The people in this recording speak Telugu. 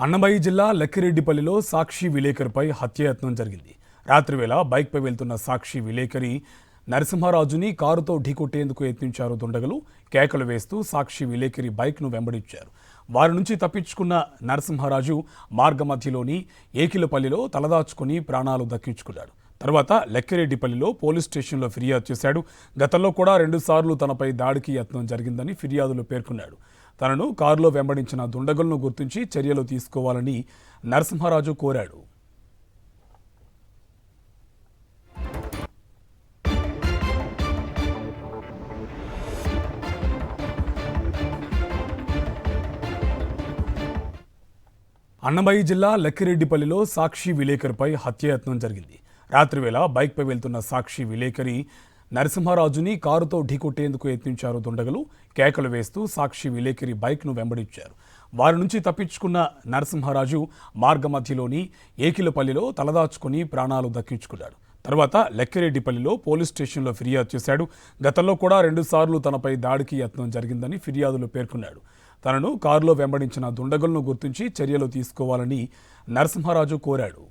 అన్నమయ్య జిల్లా లక్కిరెడ్డిపల్లిలో సాక్షి విలేకరిపై హత్యాయత్నం జరిగింది. రాత్రివేళ బైక్పై వెళ్తున్న సాక్షి విలేకరి నరసింహారాజుని కారుతో ఢీకొట్టేందుకు యత్నించారు దుండగులు. కేకలు వేస్తూ సాక్షి విలేకరి బైక్ను వెంబడించారు. వారి నుంచి తప్పించుకున్న నరసింహారాజు మార్గమధ్యలోని ఏకిలపల్లిలో తలదాచుకుని ప్రాణాలు దక్కించుకున్నాడు. తర్వాత లక్కిరెడ్డిపల్లిలో పోలీస్ స్టేషన్లో ఫిర్యాదు చేశాడు. గతంలో కూడా 2 సార్లు తనపై దాడికి యత్నం జరిగిందని ఫిర్యాదులో పేర్కొన్నాడు. తనను కారులో వెంబడించిన దుండగులను గుర్తించి చర్యలు తీసుకోవాలని నరసింహారాజు కోరాడు. అన్నమయ్య జిల్లా లక్కిరెడ్డిపల్లిలో సాక్షి విలేకరిపై హత్యాయత్నం జరిగింది. రాత్రివేళ బైక్పై వెళ్తున్న సాక్షి విలేకరి నరసింహారాజుని కారుతో ఢీకొట్టేందుకు యత్నించారు దుండగులు. కేకలు వేస్తూ సాక్షి విలేకరి బైక్ను వెంబడించారు. వారి నుంచి తప్పించుకున్న నరసింహారాజు మార్గమధ్యలోని ఏకిలపల్లిలో తలదాచుకుని ప్రాణాలు దక్కించుకున్నాడు. తర్వాత లక్కిరెడ్డిపల్లిలో పోలీస్ స్టేషన్లో ఫిర్యాదు చేశాడు. గతంలో కూడా 2 సార్లు తనపై దాడికి యత్నం జరిగిందని ఫిర్యాదులో పేర్కొన్నాడు. తనను కారులో వెంబడించిన దుండగులను గుర్తించి చర్యలు తీసుకోవాలని నరసింహారాజు కోరాడు.